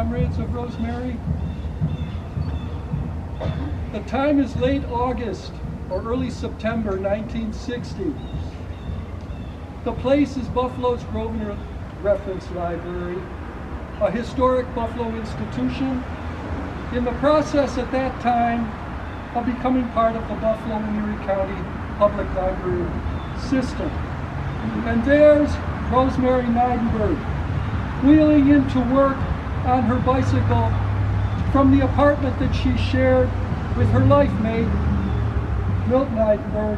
comrades of Rosemary. The time is late August or early September 1960. The place is Buffalo's Grosvenor Reference Library, a historic Buffalo institution in the process at that time of becoming part of the Buffalo and Erie County Public Library system. And there's Rosemary Neidenberg, wheeling into work on her bicycle from the apartment that she shared with her life mate, Milt Neidenberg,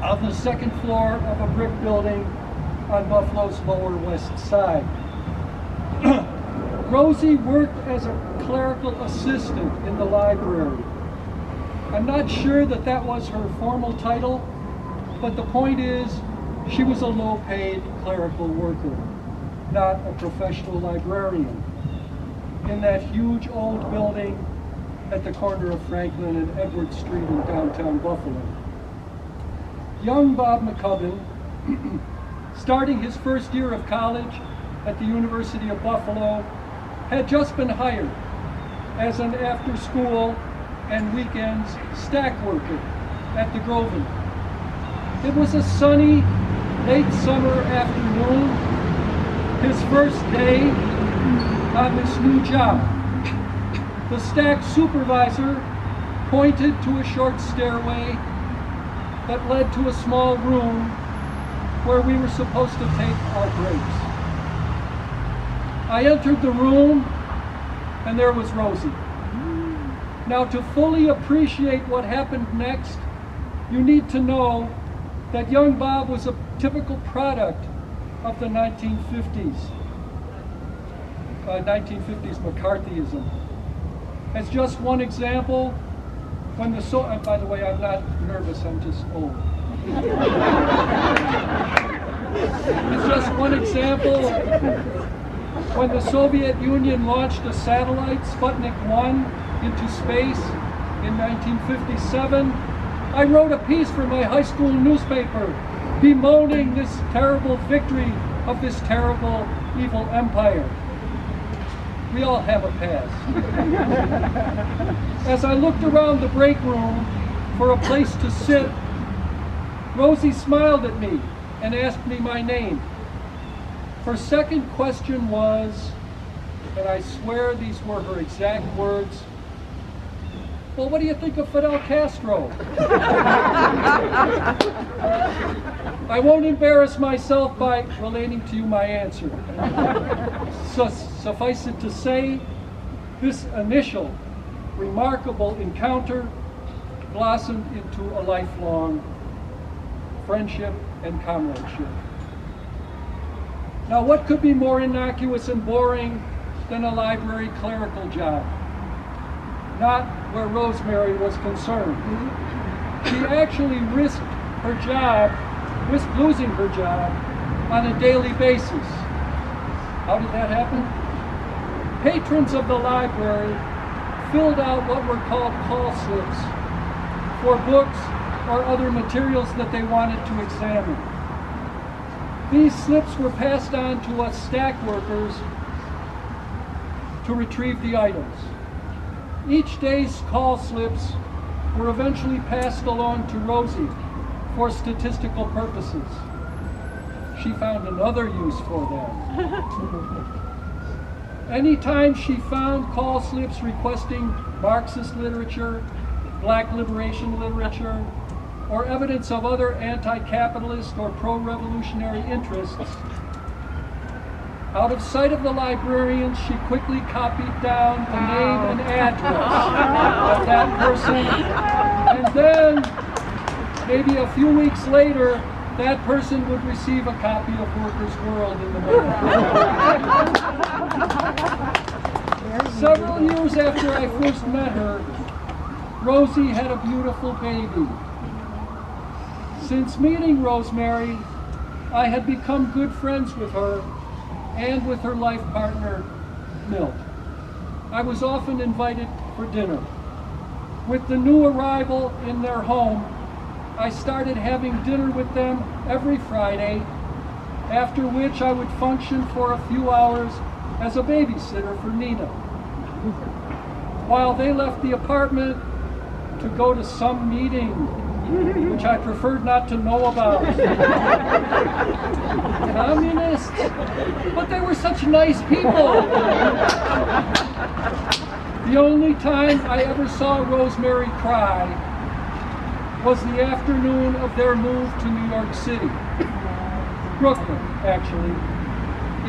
on the second floor of a brick building on Buffalo's Lower West Side. Rosie worked as a clerical assistant in the library. I'm not sure that that was her formal title, but the point is she was a low-paid clerical worker, not a professional librarian, in that huge old building at the corner of Franklin and Edward Street in downtown Buffalo. Young Bob McCubbin, starting his first year of college at the University of Buffalo, had just been hired as an after-school and weekends stack worker at the Grosvenor. It was a sunny, late summer afternoon, his first day on this new job. The stack supervisor pointed to a short stairway that led to a small room where we were supposed to take our breaks. I entered the room and there was Rosie. Now, to fully appreciate what happened next, you need to know that young Bob was a typical product of the 1950s McCarthyism. As just one example, when the by the way, I'm not nervous, I'm just old. It's just one example. When the Soviet Union launched a satellite, Sputnik 1, into space in 1957, I wrote a piece for my high school newspaper bemoaning this terrible victory of this terrible, evil empire. We all have a past. As I looked around the break room for a place to sit, Rosie smiled at me and asked me my name. Her second question was, and I swear these were her exact words, "Well, what do you think of Fidel Castro?" I won't embarrass myself by relating to you my answer. So, suffice it to say, this initial remarkable encounter blossomed into a lifelong friendship and comradeship. Now, what could be more innocuous and boring than a library clerical job? Not where Rosemary was concerned. She actually risked losing her job on a daily basis. How did that happen? Patrons of the library filled out what were called call slips for books or other materials that they wanted to examine. These slips were passed on to us stack workers to retrieve the items. Each day's call slips were eventually passed along to Rosie for statistical purposes. She found another use for them. Anytime she found call slips requesting Marxist literature, Black liberation literature, or evidence of other anti-capitalist or pro-revolutionary interests, out of sight of the librarians, she quickly copied down the name and address of that person, and then, maybe a few weeks later, that person would receive a copy of Workers' World in the mail. Several years after I first met her, Rosie had a beautiful baby. Since meeting Rosemary, I had become good friends with her and with her life partner, Milt. I was often invited for dinner. With the new arrival in their home, I started having dinner with them every Friday, after which I would function for a few hours as a babysitter for Nina, while they left the apartment to go to some meeting, which I preferred not to know about. Communists, but they were such nice people. The only time I ever saw Rosemary cry was the afternoon of their move to New York City. Brooklyn, actually,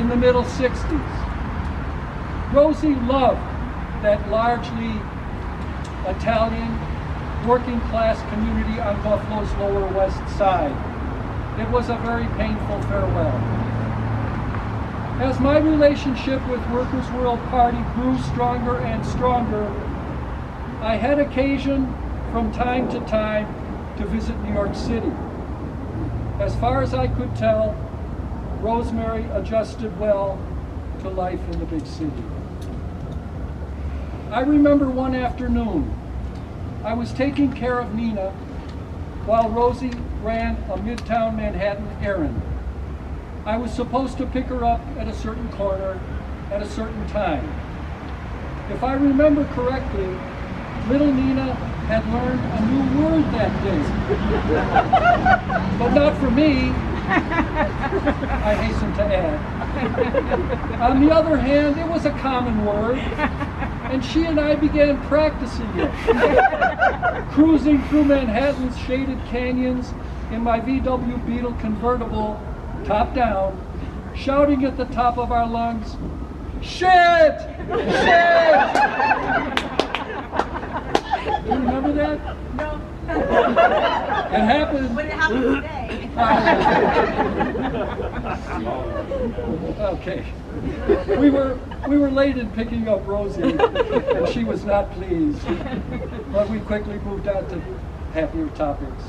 in the middle 60s. Rosie loved that largely Italian working class community on Buffalo's Lower West Side. It was a very painful farewell. As my relationship with Workers' World Party grew stronger and stronger, I had occasion from time to time to visit New York City. As far as I could tell, Rosemary adjusted well to life in the big city. I remember one afternoon, I was taking care of Nina while Rosie ran a Midtown Manhattan errand. I was supposed to pick her up at a certain corner at a certain time. If I remember correctly, little Nina had learned a new word that day. But not for me, I hasten to add. On the other hand, it was a common word, and she and I began practicing it. Cruising through Manhattan's shaded canyons in my VW Beetle convertible, top down, shouting at the top of our lungs, "Shit! Shit!" Do you remember that? No. It happened. When it happened today. Okay. We were late in picking up Rosie, and she was not pleased. But we quickly moved on to happier topics.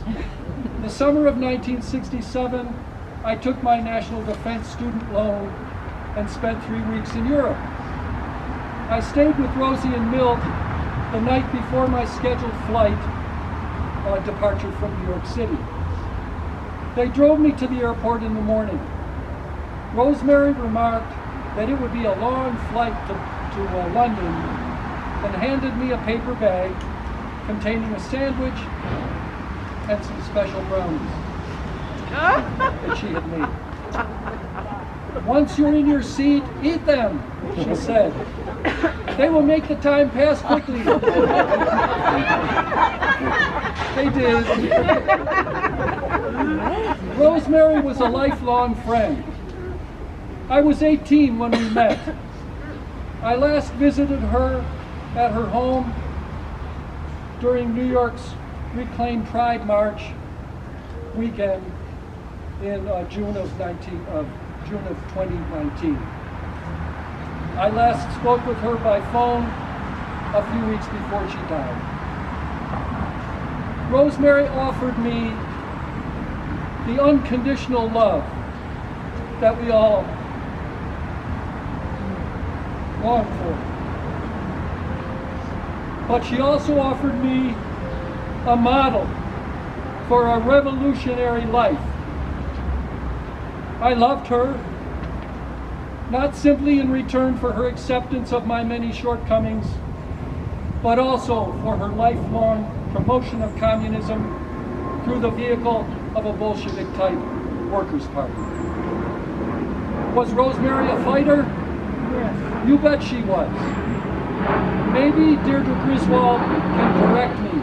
The summer of 1967, I took my National Defense student loan and spent 3 weeks in Europe. I stayed with Rosie and Milt the night before my scheduled flight departure from New York City. They drove me to the airport in the morning. Rosemary remarked that it would be a long flight to London and handed me a paper bag containing a sandwich and some special brownies that she had made. "Once you're in your seat, eat them," she said. "They will make the time pass quickly." They did. Rosemary was a lifelong friend. I was 18 when we met. I last visited her at her home during New York's Reclaim Pride March weekend in June of 2019. I last spoke with her by phone a few weeks before she died. Rosemary offered me the unconditional love that we all long for. But she also offered me a model for a revolutionary life. I loved her, not simply in return for her acceptance of my many shortcomings, but also for her lifelong promotion of communism through the vehicle of a Bolshevik-type workers' party. Was Rosemary a fighter? Yes. You bet she was. Maybe Deirdre Griswold can correct me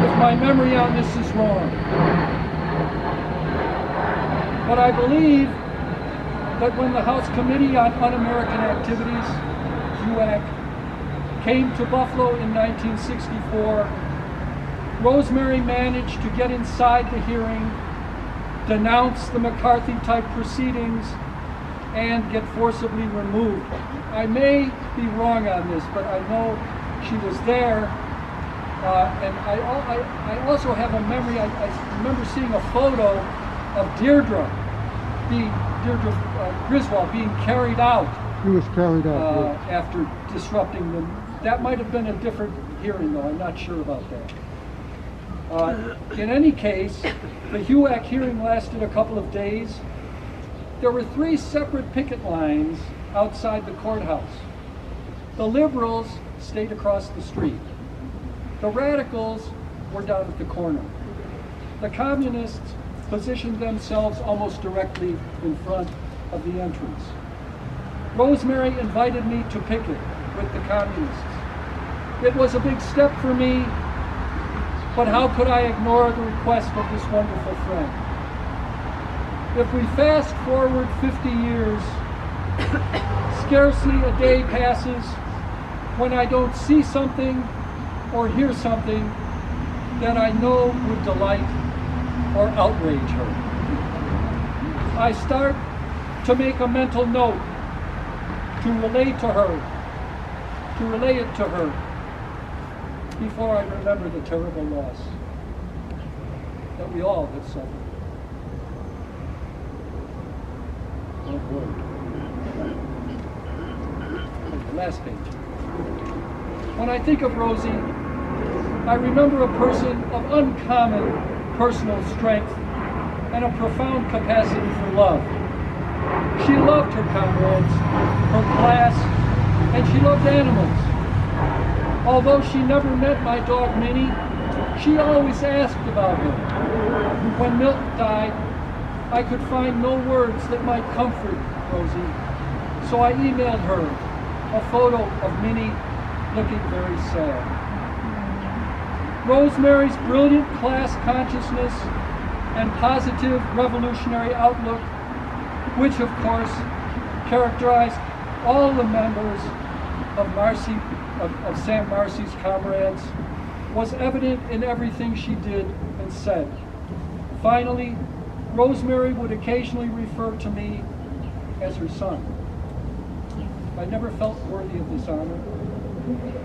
if my memory on this is wrong. But I believe that when the House Committee on Un-American Activities, HUAC, came to Buffalo in 1964, Rosemary managed to get inside the hearing, denounce the McCarthy-type proceedings, and get forcibly removed. I may be wrong on this, but I know she was there, and I also have a memory. I remember seeing a photo of Deirdre Griswold being carried out. He was carried out after disrupting them. That might have been a different hearing, though. I'm not sure about that. In any case, the HUAC hearing lasted a couple of days. There were 3 separate picket lines outside the courthouse. The liberals stayed across the street. The radicals were down at the corner. The communists positioned themselves almost directly in front of the entrance. Rosemary invited me to picket with the communists. It was a big step for me, but how could I ignore the request of this wonderful friend? If we fast forward 50 years, scarcely a day passes when I don't see something or hear something that I know would delight or outrage her. I start to make a mental note to relay it to her before I remember the terrible loss that we all have suffered. Oh boy. The last page. When I think of Rosie, I remember a person of uncommon personal strength and a profound capacity for love. She loved her comrades, her class, and she loved animals. Although she never met my dog Minnie, she always asked about her. When Milton died, I could find no words that might comfort Rosie, so I emailed her a photo of Minnie looking very sad. Rosemary's brilliant class consciousness and positive revolutionary outlook, which of course characterized all the members of Sam Marcy's comrades, was evident in everything she did and said. Finally, Rosemary would occasionally refer to me as her son. I never felt worthy of this honor,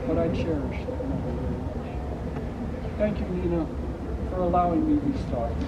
but I cherish that honor very much. Thank you, Nina, for allowing me these thoughts.